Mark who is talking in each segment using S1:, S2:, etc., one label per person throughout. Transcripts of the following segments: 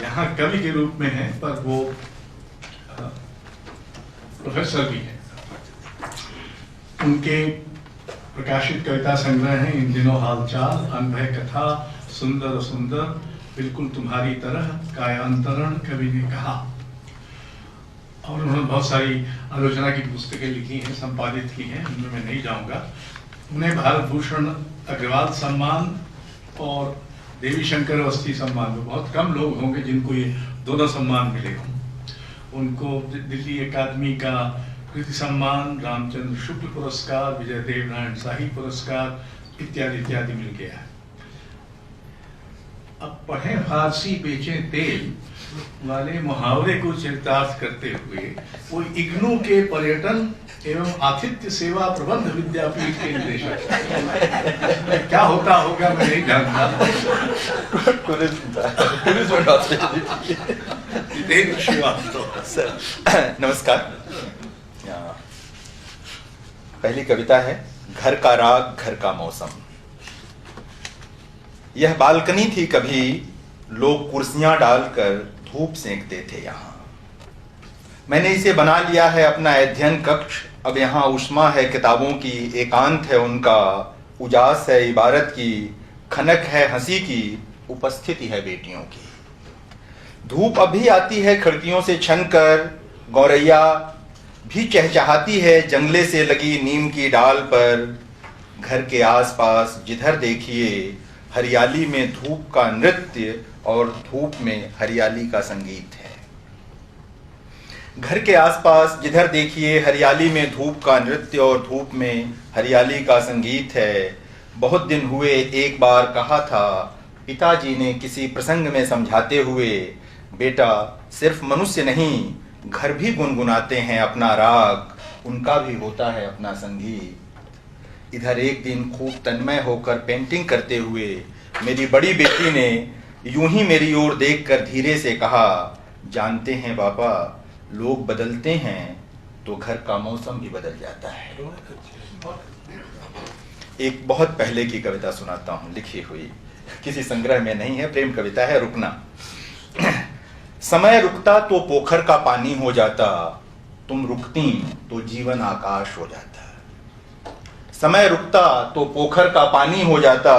S1: यहाँ कवि के रूप में है, पर वो प्रोफेसर भी है। उनके प्रकाशित कविता संग्रह हैं इन दिनों हालचाल, अनभय कथा, सुंदर सुंदर, बिल्कुल तुम्हारी तरह, कायांतरण कवि ने कहा। और उन्होंने बहुत सारी आलोचना की पुस्तकें लिखी हैं, संपादित की हैं, उनमें मैं नहीं जाऊंगा। उन्हें भारत भूषण अग्रवाल सम्मान और देवी शंकर अवस्थी सम्मान, में बहुत कम लोग होंगे जिनको ये दोनों सम्मान मिले हों। उनको दिल्ली अकादमी का कृति सम्मान, रामचंद्र शुक्ल पुरस्कार, विजय देव नारायण शाही पुरस्कार इत्यादि इत्यादि मिल गया है। अब पढ़ें फारसी बेचें तेल वाले मुहावरे को चरितार्थ करते हुए वो इग्नू के पर्यटन एवं आतिथ्य सेवा प्रबंध विद्यापीठ के निदेशक, क्या होता होगा मैं नहीं जानता।
S2: नमस्कार। पहली कविता है घर का राग घर का मौसम। यह बालकनी थी कभी, लोग कुर्सियां डालकर धूप सेंकते थे यहाँ। मैंने इसे बना लिया है अपना अध्ययन कक्ष। अब यहाँ उष्मा है किताबों की, एकांत है उनका, उजास है इबारत की, खनक है हंसी की, उपस्थिति है बेटियों की। धूप अभी आती है खिड़कियों से छन कर, गौरैया भी चहचहाती है जंगले से लगी नीम की डाल पर। घर के आसपास जिधर देखिए हरियाली में धूप का नृत्य और धूप में हरियाली का संगीत है। घर के आसपास जिधर देखिए हरियाली में धूप का नृत्य और धूप में हरियाली का संगीत है। बहुत दिन हुए एक बार कहा था पिताजी ने किसी प्रसंग में समझाते हुए, बेटा सिर्फ मनुष्य नहीं, घर भी गुनगुनाते हैं अपना राग, उनका भी होता है अपना संगीत। इधर एक दिन खूब तन्मय होकर पेंटिंग करते हुए मेरी बड़ी बेटी ने यूं ही मेरी ओर देखकर धीरे से कहा, जानते हैं पापा, लोग बदलते हैं तो घर का मौसम भी बदल जाता है। एक बहुत पहले की कविता सुनाता हूं, लिखी हुई, किसी संग्रह में नहीं है, प्रेम कविता है, रुकना। समय रुकता तो पोखर का पानी हो जाता, तुम रुकती तो जीवन आकाश हो जाता। समय रुकता तो पोखर का पानी हो जाता,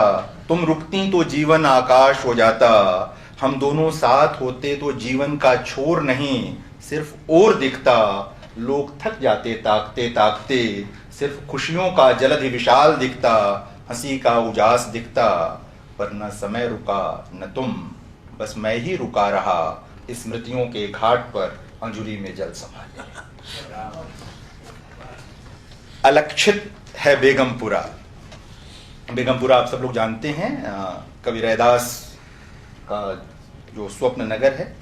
S2: तुम रुकती तो जीवन आकाश हो जाता। हम दोनों साथ होते तो जीवन का छोर नहीं, सिर्फ और दिखता। लोग थक जाते ताकते ताकते, सिर्फ खुशियों का जलध विशाल दिखता, हंसी का उजास दिखता। पर न समय रुका न तुम, बस मैं ही रुका रहा, स्मृतियों के घाट पर अंजुरी में जल संभाले। अलक्षित है बेगमपुरा। बेगमपुरा आप सब लोग जानते हैं, कवि रैदास का जो स्वप्न नगर है।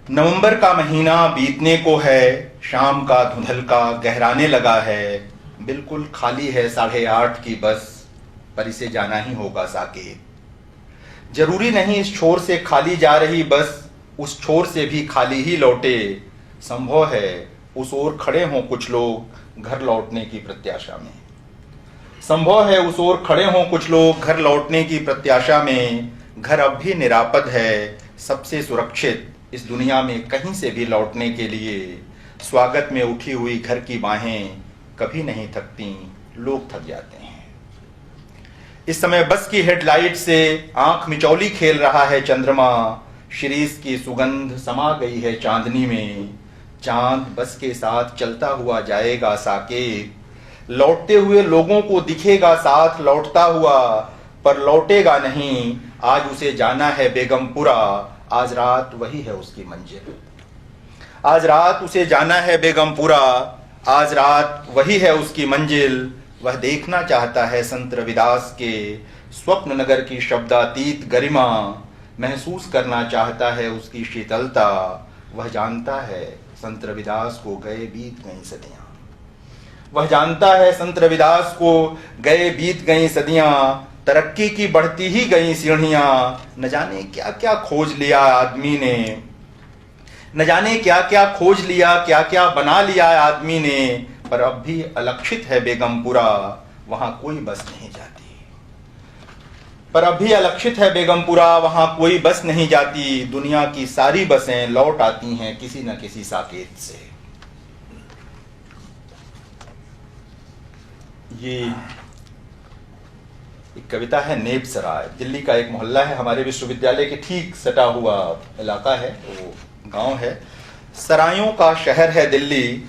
S2: नवंबर का महीना बीतने को है, शाम का धुंधल का गहराने लगा है। बिल्कुल खाली है 8:30 की बस, पर इसे जाना ही होगा साकेत। जरूरी नहीं इस छोर से खाली जा रही बस, उस छोर से भी खाली ही लौटे। संभव है उस ओर खड़े हों कुछ लोग घर लौटने की प्रत्याशा में। संभव है उस ओर खड़े हों कुछ लोग घर लौटने की प्रत्याशा में। घर अब भी निरापद है, सबसे सुरक्षित इस दुनिया में कहीं से भी लौटने के लिए। स्वागत में उठी हुई घर की बाहें कभी नहीं थकती, लोग थक जाते हैं। इस समय बस की हेडलाइट से आंख मिचौली खेल रहा है चंद्रमा। शिरीष की सुगंध समा गई है चांदनी में। चांद बस के साथ चलता हुआ जाएगा साकेत। लौटते हुए लोगों को दिखेगा साथ लौटता हुआ, पर लौटेगा नहीं। आज उसे जाना है बेगमपुरा, आज रात वही है उसकी मंजिल। आज रात उसे जाना है बेगमपुरा, आज रात वही है उसकी मंजिल। वह देखना चाहता है संत रविदास के स्वप्न नगर की शब्दातीत गरिमा। महसूस करना चाहता है उसकी शीतलता। वह जानता है संत रविदास को गए बीत गई सदियां। वह जानता है संत रविदास को गए बीत गई सदियां। तरक्की की बढ़ती ही गई सीढ़ियां। न जाने क्या क्या खोज लिया आदमी ने, न जाने क्या क्या खोज लिया, क्या क्या बना लिया आदमी ने। पर अब भी अलक्षित है बेगमपुरा, वहां कोई बस नहीं जाती। पर अब भी अलक्षित है बेगमपुरा, वहां कोई बस नहीं जाती, दुनिया की सारी बसें लौट आती हैं किसी न किसी साकेत से। ये एक कविता है नेब सराय, दिल्ली का एक मोहल्ला है, हमारे विश्वविद्यालय के ठीक सटा हुआ इलाका है, वो गांव है। सरायों का शहर है दिल्ली,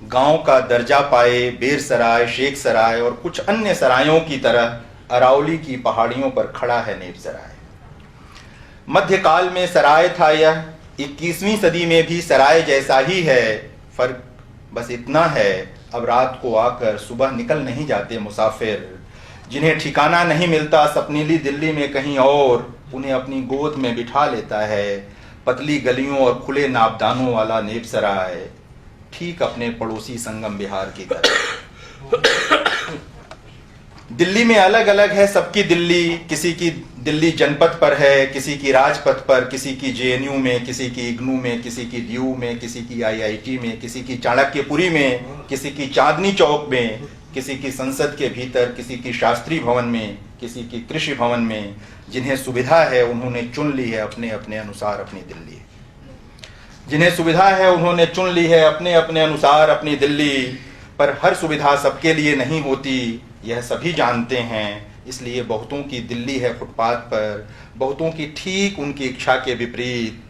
S2: गांव का दर्जा पाए बेर सराय, शेख सराय और कुछ अन्य सरायों की तरह अरावली की पहाड़ियों पर खड़ा है नेब सराय। मध्यकाल में सराय था यह, 21वीं सदी में भी सराय जैसा ही है, फर्क बस इतना है अब रात को आकर सुबह निकल नहीं जाते मुसाफिर, जिन्हें ठिकाना नहीं मिलता सपनीली दिल्ली में कहीं और, उन्हें अपनी गोद में बिठा लेता है पतली गलियों और खुले नाबदानों वाला नेब सराय, ठीक अपने पड़ोसी संगम विहार की तरह। दिल्ली में अलग अलग है सबकी दिल्ली, किसी की दिल्ली जनपद पर है, किसी की राजपथ पर, किसी की जेएनयू में, किसी की इग्नू में, किसी की डीयू में, किसी की आईआईटी में, किसी की चाणक्यपुरी में, किसी की चांदनी चौक में, किसी की संसद के भीतर, किसी की शास्त्री भवन में, किसी की कृषि भवन में। जिन्हें सुविधा है उन्होंने चुन ली है अपने अपने अनुसार अपनी दिल्ली, जिन्हें सुविधा है उन्होंने चुन ली है अपने अपने अनुसार अपनी दिल्ली। पर हर सुविधा सबके लिए नहीं होती, यह सभी जानते हैं, इसलिए बहुतों की दिल्ली है फुटपाथ पर, बहुतों की ठीक उनकी इच्छा के विपरीत।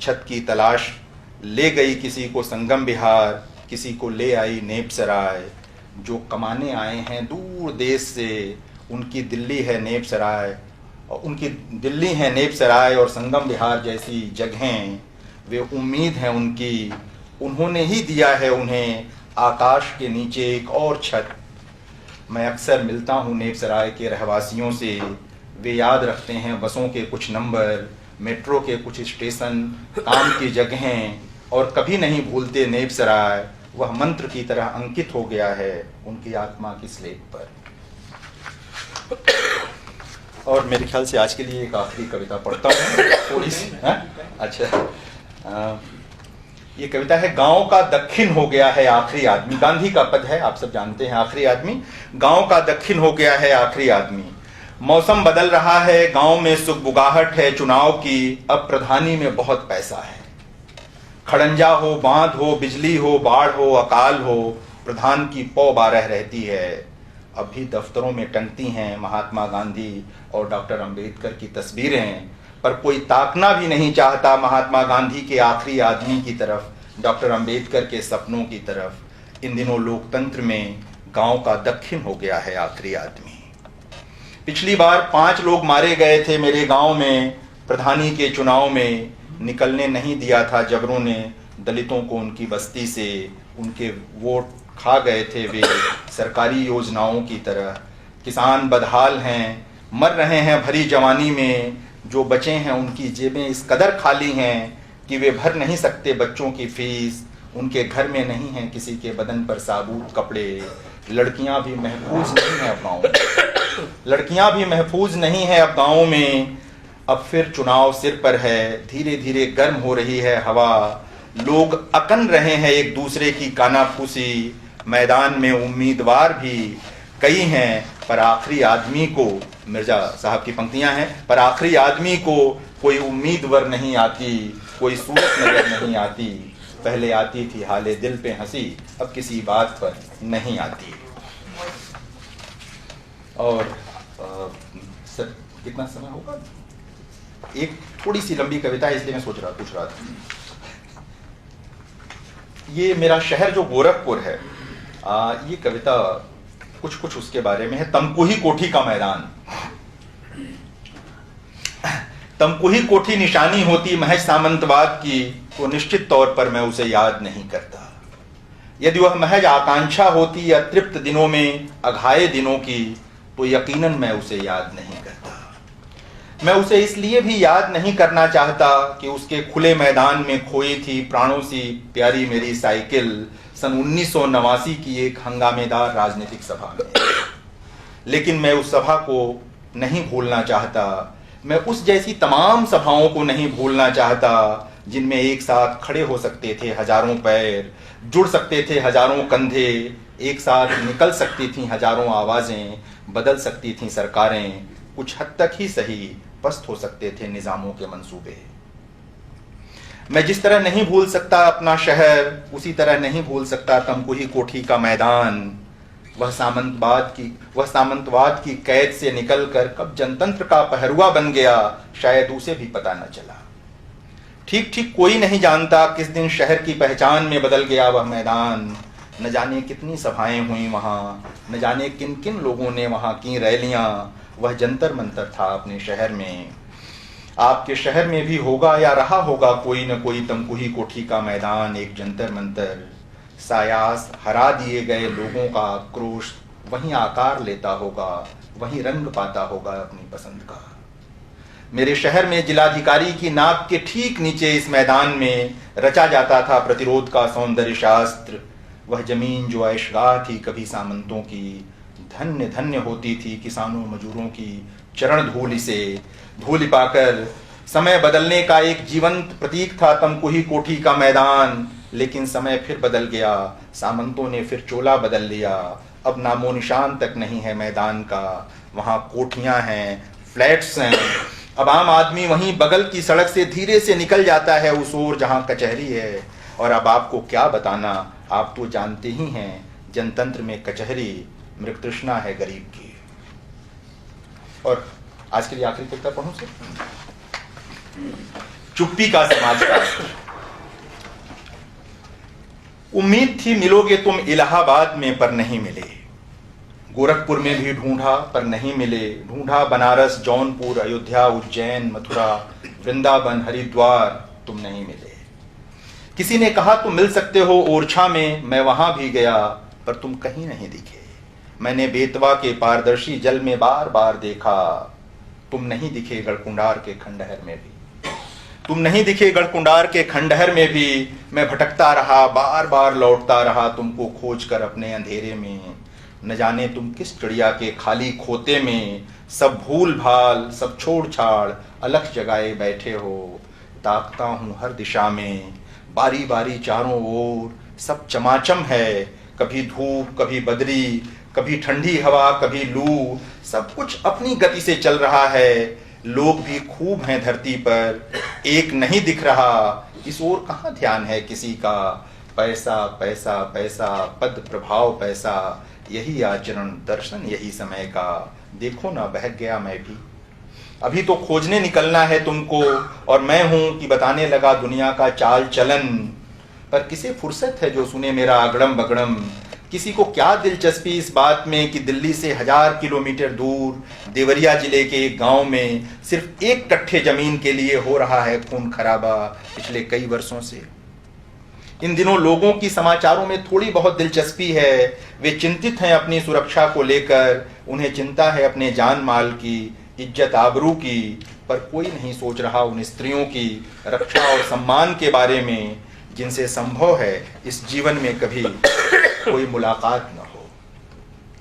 S2: छत की तलाश ले गई किसी को संगम विहार, किसी को ले आई नेब सराय। जो कमाने आए हैं दूर देश से, उनकी दिल्ली है नेब सराय, और उनकी दिल्ली है नेब सराय और संगम विहार जैसी जगहें। वे उम्मीद है उनकी, उन्होंने ही दिया है उन्हें आकाश के नीचे एक और छत। मैं अक्सर मिलता हूँ नेब सराय के रहवासियों से, वे याद रखते हैं बसों के कुछ नंबर, मेट्रो के कुछ स्टेशन, काम की जगहें, और कभी नहीं भूलते नेब सराय। वह मंत्र की तरह अंकित हो गया है उनकी आत्मा की स्लेट पर। और मेरे ख्याल से आज के लिए एक आखिरी कविता पढ़ता हूँ थोड़ी सी। अच्छा, ये कविता है गांव का दक्षिण हो गया है आखिरी आदमी। गांधी का पद है, आप सब जानते हैं, आखिरी आदमी। गांव का दक्षिण हो गया है आखिरी आदमी, मौसम बदल रहा है, गांव में सुगबुगाहट है चुनाव की, अब प्रधानी में बहुत पैसा है। खड़ंजा हो, बांध हो, बिजली हो, बाढ़ हो, अकाल हो, प्रधान की पौ बारह रहती है। अब भी दफ्तरों में टंगती हैं महात्मा गांधी और डॉक्टर अंबेडकर की तस्वीरें, पर कोई ताकना भी नहीं चाहता महात्मा गांधी के आखिरी आदमी की तरफ, डॉक्टर अंबेडकर के सपनों की तरफ। इन दिनों लोकतंत्र में गांव का दक्षिण हो गया है आखिरी आदमी। पिछली बार 5 लोग मारे गए थे मेरे गांव में, प्रधानी के चुनाव में निकलने नहीं दिया था जबरों ने दलितों को उनकी बस्ती से, उनके वोट खा गए थे वे सरकारी योजनाओं की तरह। किसान बदहाल हैं, मर रहे हैं भरी जवानी में, जो बचे हैं उनकी जेबें इस कदर खाली हैं कि वे भर नहीं सकते बच्चों की फीस। उनके घर में नहीं है किसी के बदन पर साबुत कपड़े। लड़कियां भी महफूज नहीं है अब गाँव में, लड़कियां भी महफूज नहीं है अब गाँव में। अब फिर चुनाव सिर पर है, धीरे धीरे गर्म हो रही है हवा, लोग अकन रहे हैं एक दूसरे की कानाफूसी। मैदान में उम्मीदवार भी कई हैं, पर आखिरी आदमी को, मिर्जा साहब की पंक्तियां हैं, पर आखिरी आदमी को कोई उम्मीदवार नहीं आती, कोई सूरत नजर नहीं आती। पहले आती थी हाले दिल पे हंसी, अब किसी बात पर नहीं आती। और सर कितना समय होगा? एक थोड़ी सी लंबी कविता है, इसलिए मैं पूछ रहा था। ये मेरा शहर जो गोरखपुर है, ये कविता कुछ उसके बारे में है। तमकुही कोठी का मैदान। तमकुही कोठी निशानी होती महज सामंतवाद की, तो निश्चित तौर पर मैं उसे याद नहीं करता। यदि वह महज आकांक्षा होती अतृप्त दिनों में, अघाये दिनों की, तो यकीनन मैं उसे याद नहीं करता। मैं उसे इसलिए भी याद नहीं करना चाहता कि उसके खुले मैदान में खोई थी प्राणों सी प्यारी मेरी साइकिल, सन 1989 की एक हंगामेदार राजनीतिक सभा में। लेकिन मैं उस सभा को नहीं भूलना चाहता। मैं उस जैसी तमाम सभाओं को नहीं भूलना चाहता जिनमें एक साथ खड़े हो सकते थे हजारों पैर, जुड़ सकते थे हजारों कंधे, एक साथ निकल सकती थीं हजारों आवाजें, बदल सकती थीं सरकारें, कुछ हद तक ही सही पस्त हो सकते थे निजामों के मंसूबे। मैं जिस तरह नहीं भूल सकता अपना शहर, उसी तरह नहीं भूल सकता तमकुही कोठी का मैदान। वह सामंतवाद की कैद से निकलकर कब जनतंत्र का पहरुआ बन गया, शायद उसे भी पता न चला। ठीक ठीक कोई नहीं जानता किस दिन शहर की पहचान में बदल गया वह मैदान। न जाने कितनी सभाएं हुई वहां, न जाने किन किन लोगों ने वहां की रैलियां। वह जंतर मंतर था अपने शहर में। आपके शहर में भी होगा या रहा होगा कोई न कोई तमकुही कोठी का मैदान, एक जंतर मंतर। सायास हरा दिए गए लोगों का आक्रोश वहीं आकार लेता होगा, वहीं रंग पाता होगा अपनी पसंद का। मेरे शहर में जिलाधिकारी की नाक के ठीक नीचे इस मैदान में रचा जाता था प्रतिरोध का सौंदर्य शास्त्र। वह जमीन जो ऐशगाह थी कभी सामंतों की, धन्य धन्य होती थी किसानों मजदूरों की चरण धूलि से। धूलि पाकर समय बदलने का एक जीवंत प्रतीक था तमकुही कोठी का मैदान। लेकिन समय फिर बदल गया, सामंतों ने फिर चोला बदल लिया। अब नामो निशान तक नहीं है मैदान का। वहां कोठियां हैं, फ्लैट्स हैं। अब आम आदमी वहीं बगल की सड़क से धीरे से निकल जाता है उस ओर जहां कचहरी है। और अब आपको क्या बताना, आप तो जानते ही हैं, जनतंत्र में कचहरी मृग तृष्णा है गरीब की। और आज के लिए आखिरी कविता पढ़ूं से, चुप्पी का समाजशास्त्र। उम्मीद थी मिलोगे तुम इलाहाबाद में, पर नहीं मिले। गोरखपुर में भी ढूंढा पर नहीं मिले। ढूंढा बनारस, जौनपुर, अयोध्या, उज्जैन, मथुरा, वृंदावन, हरिद्वार, तुम नहीं मिले। किसी ने कहा तुम मिल सकते हो ओरछा में, मैं वहां भी गया पर तुम कहीं नहीं दिखे। मैंने बेतवा के पारदर्शी जल में बार बार देखा, तुम नहीं दिखे गढ़कुंडार के खंडहर में भी। तुम नहीं दिखे गढ़कुंडार के खंडहर में भी। मैं भटकता रहा, बार बार लौटता रहा तुमको खोज कर अपने अंधेरे में। न जाने तुम किस चिड़िया के खाली खोते में, सब भूल भाल, सब छोड़ छाड़ अलग जगाए बैठे हो। ताकता हूं हर दिशा में, बारी बारी चारों ओर, सब चमाचम है। कभी धूप, कभी बदरी, कभी ठंडी हवा, कभी लू, सब कुछ अपनी गति से चल रहा है। लोग भी खूब हैं धरती पर, एक नहीं दिख रहा। इस ओर कहाँ ध्यान है किसी का। पैसा पैसा पैसा, पद प्रभाव पैसा, यही आचरण दर्शन यही समय का। देखो ना बहक गया मैं भी। अभी तो खोजने निकलना है तुमको, और मैं हूं कि बताने लगा दुनिया का चाल चलन। पर किसे फुर्सत है जो सुने मेरा अगड़म बगड़म। किसी को क्या दिलचस्पी इस बात में कि दिल्ली से 1000 किलोमीटर दूर देवरिया जिले के एक गांव में सिर्फ एक कट्ठे जमीन के लिए हो रहा है खून खराबा पिछले कई वर्षों से। इन दिनों लोगों की समाचारों में थोड़ी बहुत दिलचस्पी है। वे चिंतित हैं अपनी सुरक्षा को लेकर, उन्हें चिंता है अपने जान माल की, इज्जत आबरू की। पर कोई नहीं सोच रहा उन स्त्रियों की रक्षा और सम्मान के बारे में जिनसे संभव है इस जीवन में कभी कोई मुलाकात न हो।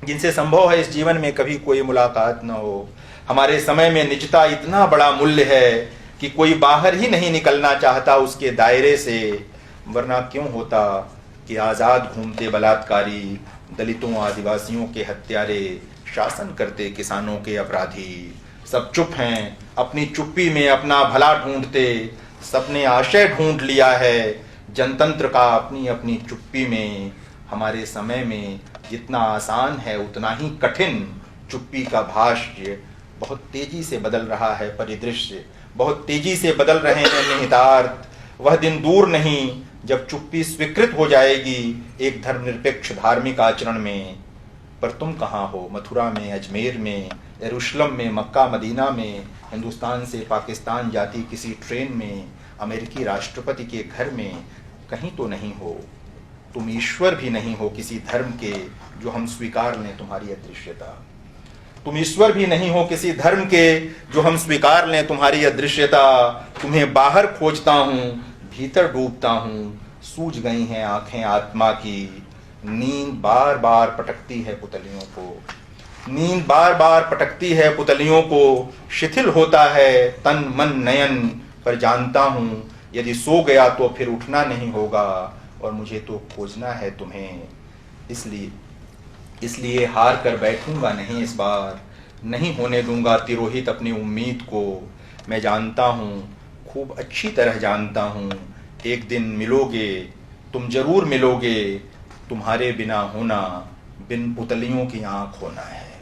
S2: जिनसे संभव है इस जीवन में कभी कोई मुलाकात न हो। हमारे समय में निजता इतना बड़ा मूल्य है कि कोई बाहर ही नहीं निकलना चाहता उसके दायरे से। वरना क्यों होता कि आजाद घूमते बलात्कारी, दलितों आदिवासियों के हत्यारे, शासन करते किसानों के अपराधी सब चुप हैं, अपनी चुप्पी में अपना भला ढूंढते। सबने आशय ढूंढ लिया है जनतंत्र का अपनी अपनी चुप्पी में। हमारे समय में जितना आसान है उतना ही कठिन चुप्पी का भाष्य। बहुत तेजी से बदल रहा है परिदृश्य, बहुत तेजी से बदल रहे हैं निहितार्थ। वह दिन दूर नहीं जब चुप्पी स्वीकृत हो जाएगी एक धर्मनिरपेक्ष धार्मिक आचरण में। पर तुम कहाँ हो, मथुरा में, अजमेर में, यरूशलेम में, मक्का मदीना में, हिंदुस्तान से पाकिस्तान जाती किसी ट्रेन में, अमेरिकी राष्ट्रपति के घर में, कहीं तो नहीं हो। तुम ईश्वर भी नहीं हो किसी धर्म के जो हम स्वीकार लें तुम्हारी अदृश्यता। तुम ईश्वर भी नहीं हो किसी धर्म के जो हम स्वीकार लें तुम्हारी अदृश्यता। तुम्हें बाहर खोजता हूँ, भीतर डूबता हूँ, सूझ गई हैं आंखें आत्मा की। नींद बार बार पटकती है पुतलियों को, नींद बार बार पटकती है पुतलियों को। शिथिल होता है तन मन नयन, पर जानता हूँ यदि सो गया तो फिर उठना नहीं होगा, और मुझे तो खोजना है तुम्हें। इसलिए हार कर बैठूंगा नहीं इस बार। नहीं होने दूंगा तिरोहित अपनी उम्मीद को। मैं जानता हूँ, खूब अच्छी तरह जानता हूँ, एक दिन मिलोगे, तुम जरूर मिलोगे, तुम्हारे बिना होना बिन पुतलियों की आंख होना है।